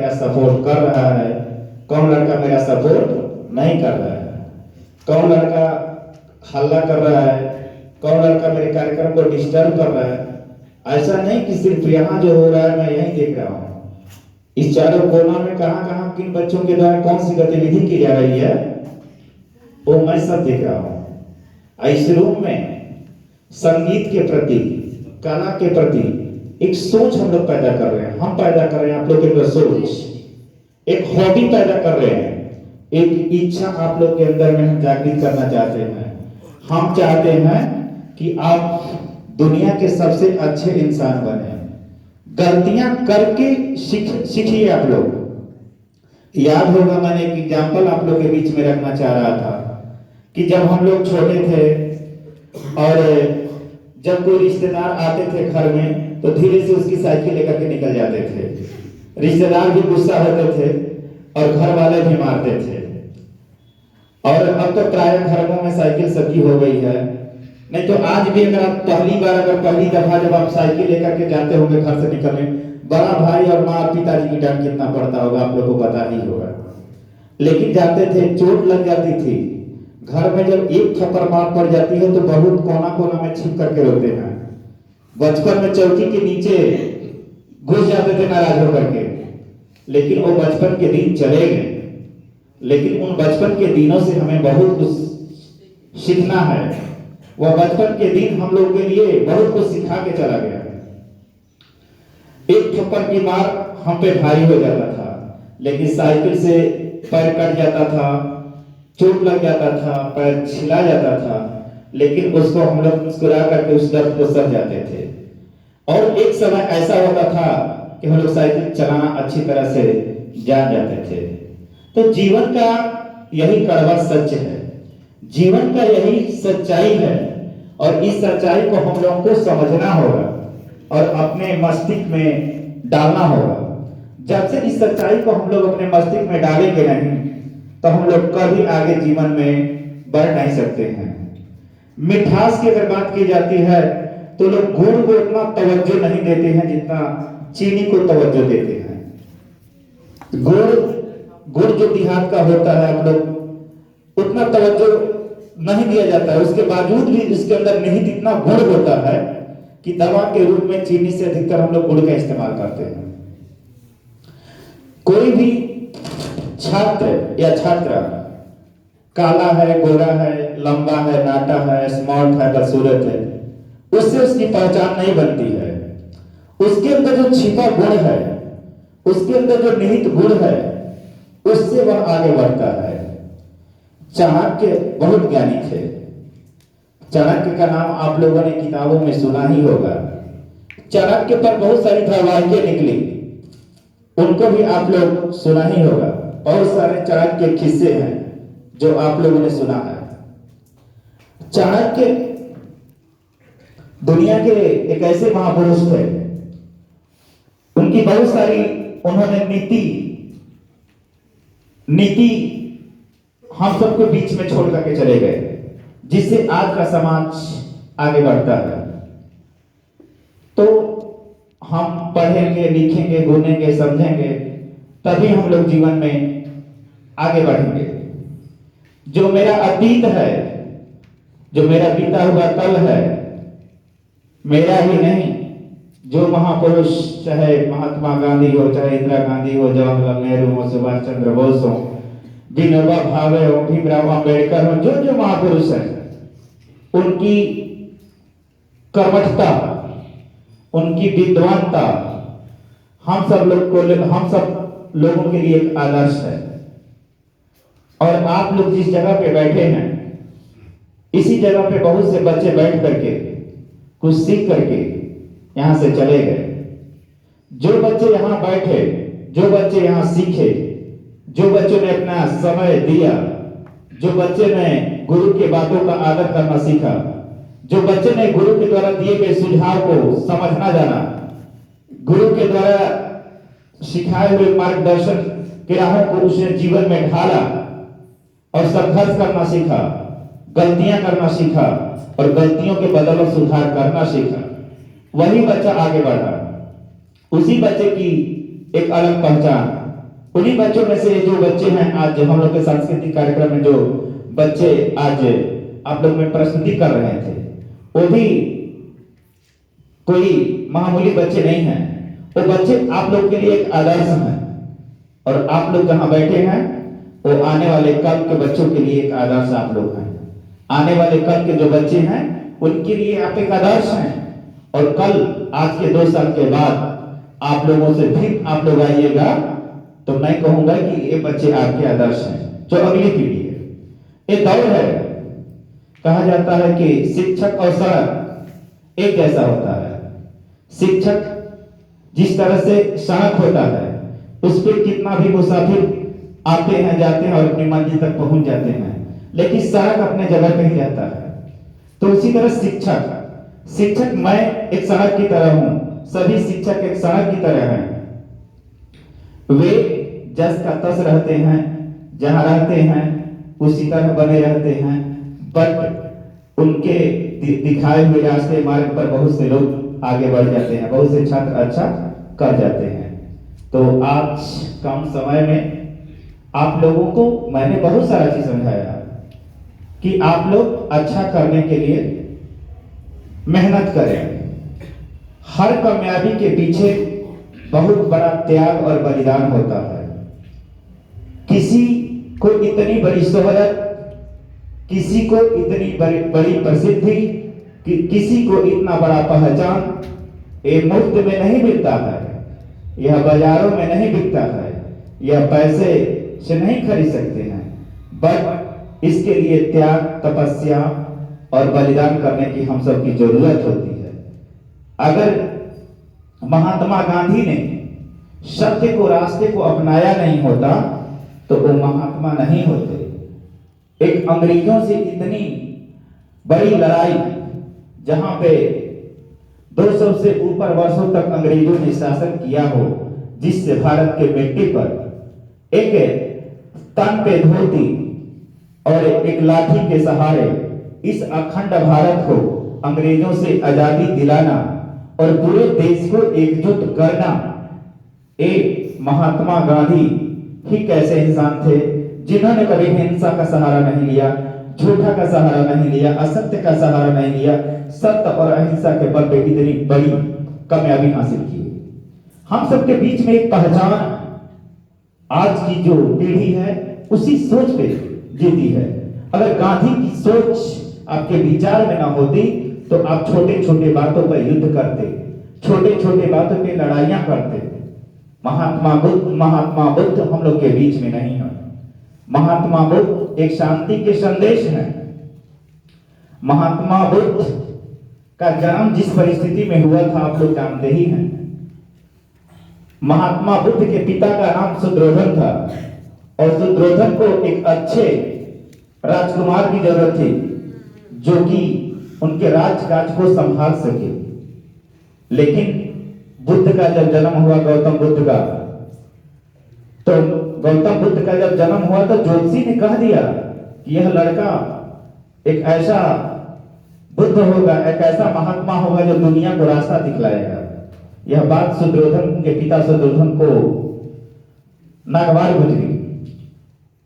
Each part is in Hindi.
मेरा सपोर्ट कर रहा है, कौन लड़का मेरा सपोर्ट नहीं कर रहा है, कौन लड़का हल्ला कर रहा है, कौन लड़का मेरे कार्यक्रम को डिस्टर्ब कर रहा है। ऐसा नहीं कि सिर्फ यहाँ जो हो रहा है मैं यही देख रहा हूँ, इस चारों कोना में कहाँ कहाँ किन बच्चों के द्वारा कौन सी गतिविधि की जा रही है वो मैं सब देख रहा हूँ। इस रूम में संगीत के प्रति, कला के प्रति एक सोच हम लोग पैदा कर रहे हैं, हम पैदा कर रहे हैं आप लोग के अंदर सोच, एक हॉबी पैदा कर रहे हैं, एक इच्छा आप लोग के अंदर में हम जागृत करना चाहते हैं। हम चाहते हैं कि आप दुनिया के सबसे अच्छे इंसान बने, गलतियां करके सीखिए। आप लोग याद होगा मैंने एक एग्जाम्पल आप लोग के बीच में रखना चाह रहा था कि जब हम लोग छोटे थे और जब कोई रिश्तेदार आते थे घर में तो धीरे से उसकी साइकिल लेकर के निकल जाते थे, रिश्तेदार भी गुस्सा होते थे और घर वाले भी मारते थे। और अब तो प्राय घरों में साइकिल सबकी हो गई है, नहीं तो आज भी अगर आप पहली दफा जब आप साइकिल लेकर के जाते होंगे घर से निकलने, बड़ा भाई और माँ और पिताजी की डांट कितना पड़ता होगा आप लोग को पता ही होगा। लेकिन जाते थे, चोट लग जाती थी, घर में जब एक थप्पड़ मार पड़ जाती है तो बहुत कोना कोना में छिप करके रोते हैं। बचपन में चौकी के नीचे घुस जाते थे नाराज होकर के, लेकिन वो बचपन के दिन चले गए। लेकिन उन बचपन के दिनों से हमें बहुत कुछ सीखना है। वह बचपन के दिन हम लोग के लिए बहुत कुछ सिखा के चला गया। एक थप्पड़ की मार हम पे भारी हो जाता था, लेकिन साइकिल से पैर कट जाता था, चोट लग जाता था, पैर छिला जाता था, लेकिन उसको हम लोग मुस्कुरा करके उस दर्द को सह जाते थे। और एक समय ऐसा होता था कि हम लोग साइकिल चलाना अच्छी तरह से जान जाते थे। तो जीवन का यही कड़वा सच है, जीवन का यही सच्चाई है, और इस सच्चाई को हम लोगों को समझना होगा और अपने मस्तिष्क में डालना होगा। जब से इस सच्चाई को हम लोग अपने मस्तिष्क में डालेंगे नहीं तो हम लोग कभी आगे जीवन में बढ़ नहीं सकते हैं। मिठास की अगर बात की जाती है तो लोग गुड़ को उतना तवज्जो नहीं देते हैं जितना चीनी को तवज्जो देते हैं। गुड़ जो देहात का होता है आप लोग उतना तवज्जो नहीं दिया जाता है, उसके बावजूद भी इसके अंदर निहित इतना गुण होता है कि दवा के रूप में चीनी से अधिकतर हम लोग गुड़ का इस्तेमाल करते हैं। कोई भी छात्र या छात्रा काला है, गोरा है, लंबा है, नाटा है, स्मार्ट है, बदसूरत है, उससे उसकी पहचान नहीं बनती है। उसके अंदर जो छिपा गुण है, उसके अंदर जो निहित गुण है, उससे वह आगे बढ़ता है। चाणक्य बहुत ज्ञानी थे। चाणक्य का नाम आप लोगों ने किताबों में सुना ही होगा। चाणक्य पर बहुत सारी धारावाहिकें निकली, उनको भी आप लोग सुना ही होगा। बहुत सारे चाणक्य के किस्से हैं जो आप लोगों ने सुना है। चाणक्य दुनिया के एक ऐसे महापुरुष थे, उनकी बहुत सारी उन्होंने नीति हम सबको बीच में छोड़ करके चले गए, जिससे आज का समाज आगे बढ़ता है। तो हम पढ़ेंगे, लिखेंगे, गुनेंगे, समझेंगे, तभी हम लोग जीवन में आगे बढ़ेंगे। जो मेरा अतीत है, जो मेरा बीता हुआ कल है, मेरा ही नहीं, जो महापुरुष चाहे महात्मा गांधी हो, चाहे इंदिरा गांधी हो, जवाहरलाल नेहरू हो, सुभाष चंद्र बोस हो, विनोबा भावे हो, भीमराव अंबेडकर हो, जो जो महापुरुष हैं, उनकी कर्मठता, उनकी विद्वानता हम सब लोगों के लिए एक आदर्श है। और आप लोग जिस जगह पे बैठे हैं, इसी जगह पे बहुत से बच्चे बैठ करके कुछ सीख करके यहां से चले गए। जो बच्चे यहां बैठे, जो बच्चे यहां सीखे, जो बच्चों ने अपना समय दिया, जो बच्चे ने गुरु की बातों का आदर करना सीखा, जो बच्चे ने गुरु के द्वारा दिए गए सुझाव को समझना जाना, गुरु के द्वारा सिखाए हुए मार्गदर्शन के राहों को उसने जीवन में ढाला और संघर्ष करना सीखा, गलतियां करना सीखा और गलतियों के बदले सुधार करना सीखा, वही बच्चा आगे बढ़ा। उसी बच्चे की एक अलग पहचान उन्हीं बच्चों में से जो बच्चे हैं आज हम लोग के सांस्कृतिक कार्यक्रम में जो बच्चे आज आप लोग में प्रस्तुति कर रहे थे, वो भी कोई मामूली बच्चे नहीं हैं। वो बच्चे आप लोग के लिए एक आदर्श हैं, और आप लोग जहां बैठे हैं वो आने वाले कल के बच्चों के लिए एक आदर्श आप लोग हैं। आने वाले कल के जो बच्चे हैं उनके लिए आप एक आदर्श हैं, और कल आज के 2 साल के बाद आप लोगों से फिर आप लोग आइएगा तो मैं कहूंगा कि ये बच्चे आपके आदर्श हैं, जो अगली पीढ़ी है। ये दौर है, कहा जाता है कि शिक्षक और सड़क एक जैसा होता है। शिक्षक जिस तरह से सड़क होता है उस पर कितना भी मुसाफिर आते हैं जाते हैं और अपनी मंजिल तक पहुंच जाते हैं, लेकिन सड़क अपने जगह कहीं रहता है। तो उसी तरह शिक्षक मैं एक सड़क की तरह हूं, सभी शिक्षक एक सड़क की तरह हैं। वे जस का तस रहते हैं, जहां रहते हैं उसी तरह बने रहते हैं, बट उनके दिखाए हुए रास्ते मार्ग पर बहुत से लोग आगे बढ़ जाते हैं, बहुत से छात्र अच्छा कर जाते हैं। तो आज कम समय में आप लोगों को मैंने बहुत सारा चीज समझाया कि आप लोग अच्छा करने के लिए मेहनत करें। हर कामयाबी के पीछे बहुत बड़ा त्याग और बलिदान होता है। किसी को इतनी बड़ी शोहरत, किसी को इतनी बड़ी प्रसिद्धि, किसी को इतना बड़ा पहचान ये मुफ्त में नहीं मिलता है, यह बाजारों में नहीं बिकता है, यह पैसे से नहीं खरीद सकते हैं, बट इसके लिए त्याग, तपस्या और बलिदान करने की हम सब की जरूरत होती है। अगर महात्मा गांधी ने सत्य को, रास्ते को अपनाया नहीं होता तो वो महात्मा नहीं होते। एक अंग्रेजों से इतनी बड़ी लड़ाई, जहां पे 200 से ऊपर वर्षों तक अंग्रेजों ने शासन किया हो, जिससे भारत के मिट्टी पर एक तन पे धोती और एक लाठी के सहारे इस अखंड भारत को अंग्रेजों से आजादी दिलाना और पूरे देश को एकजुट करना, एक महात्मा गांधी ही कैसे इंसान थे जिन्होंने कभी हिंसा का सहारा नहीं लिया, झूठा का सहारा नहीं लिया, असत्य का सहारा नहीं लिया, सत्य और अहिंसा के बल पे इतनी बड़ी कामयाबी हासिल की। हम सबके बीच में एक पहचान आज की जो पीढ़ी है उसी सोच पे जीती है। अगर गांधी की सोच आपके विचार में ना होती तो आप छोटे छोटे बातों पर युद्ध करते, छोटे छोटे बातों पे लड़ाइयां करते। महात्मा बुद्ध हम लोग के बीच में नहीं है। महात्मा बुद्ध एक शांति के संदेश है। महात्मा बुद्ध का जन्म जिस परिस्थिति में हुआ था आप लोग जानते ही हैं। महात्मा बुद्ध के पिता का नाम सुद्रोधन था, और सुद्रोधन को एक अच्छे राजकुमार की जरूरत थी जो कि उनके राजकाज को संभाल सके। लेकिन बुद्ध का जब जन्म हुआ, गौतम बुद्ध का, तो गौतम बुद्ध का जब जन्म हुआ तो ज्योतिषी ने कह दिया कि यह लड़का एक ऐसा बुद्ध होगा, एक ऐसा महात्मा होगा जो दुनिया को रास्ता दिखलाएगा। यह बात सुद्रोधन के पिता सुद्रोधन को नागवार गुजरी।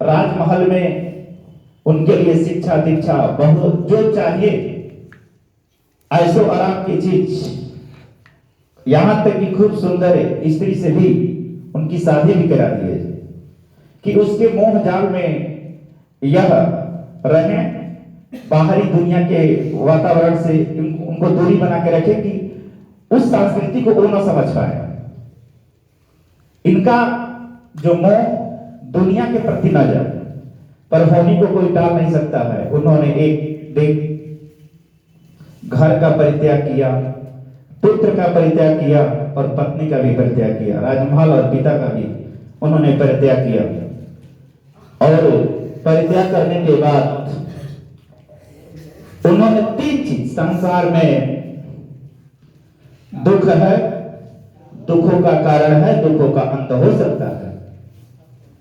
राजमहल में उनके लिए शिक्षा दीक्षा बहुत जो चाहिए, ऐसो आराम की चीज, यहां तक कि खूब सुंदर स्त्री से भी उनकी शादी भी करा दी है कि उसके मोह जाल में यह रहे, बाहरी दुनिया के वातावरण से उनको दूरी बना के रखे कि उस संस्कृति को वो न समझ पाए। इनका जो मोह दुनिया के प्रति नजर पर होनी को कोई टाल नहीं सकता है। उन्होंने एक दिन घर का परित्याग किया, पुत्र का परित्याग किया और पत्नी का भी परित्याग किया, राजमहल और पिता का भी उन्होंने परित्याग किया। और परित्याग करने के बाद उन्होंने 3 चीज, संसार में दुख है, दुखों का कारण है, दुखों का अंत हो सकता है।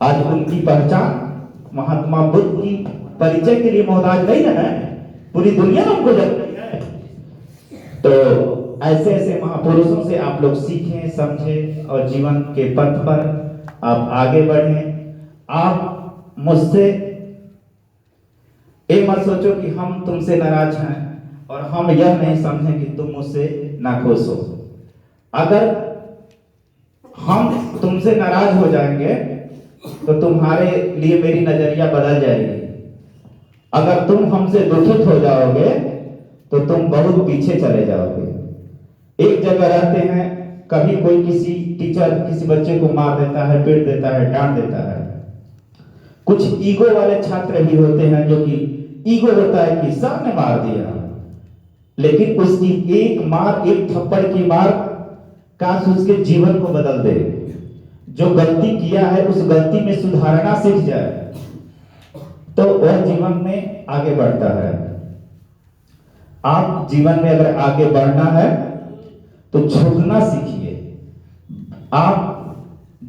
आज उनकी पहचान महात्मा बुद्ध की परिचय के लिए मोहताज नहीं है, पूरी दुनिया में उनको जानती है। तो ऐसे ऐसे महापुरुषों से आप लोग सीखें, समझें और जीवन के पथ पर आप आगे बढ़ें। आप मुझसे ये मत सोचो कि हम तुमसे नाराज हैं, और हम यह नहीं समझें कि तुम मुझसे नाखुश हो। अगर हम तुमसे नाराज हो जाएंगे तो तुम्हारे लिए मेरी नजरिया बदल जाएगी। अगर तुम हमसे दुखित हो जाओगे तो तुम बहुत पीछे चले जाओगे। एक जगह रहते हैं, कभी कोई किसी टीचर किसी बच्चे को मार देता है, पीट देता है, डांट देता है। कुछ ईगो वाले छात्र भी होते हैं जो कि ईगो होता है कि सर ने मार दिया, लेकिन उसकी एक मार, एक थप्पड़ की मार काश उसके जीवन को बदल दे। जो गलती किया है उस गलती में सुधारना सीख जाए तो वह जीवन में आगे बढ़ता है। आप जीवन में अगर आगे बढ़ना है तो झुकना सीखिए। आप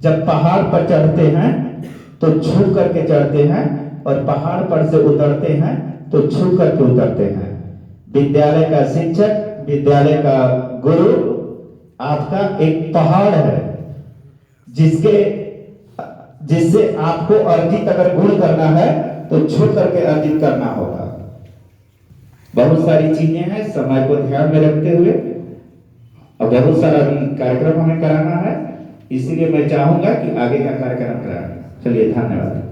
जब पहाड़ पर चढ़ते हैं तो झुक करके चढ़ते हैं, और पहाड़ पर से उतरते हैं तो झुक करके उतरते हैं। विद्यालय का शिक्षक, विद्यालय का गुरु आपका एक पहाड़ है जिससे आपको अर्जित अगर गुण करना है तो झुक करके अर्जित करना होगा। बहुत सारी चीजें हैं, समय को ध्यान में रखते हुए, और बहुत सारा कार्यक्रम हमें कराना है, इसीलिए मैं चाहूंगा कि आगे का कार्यक्रम कराएं। चलिए, धन्यवाद।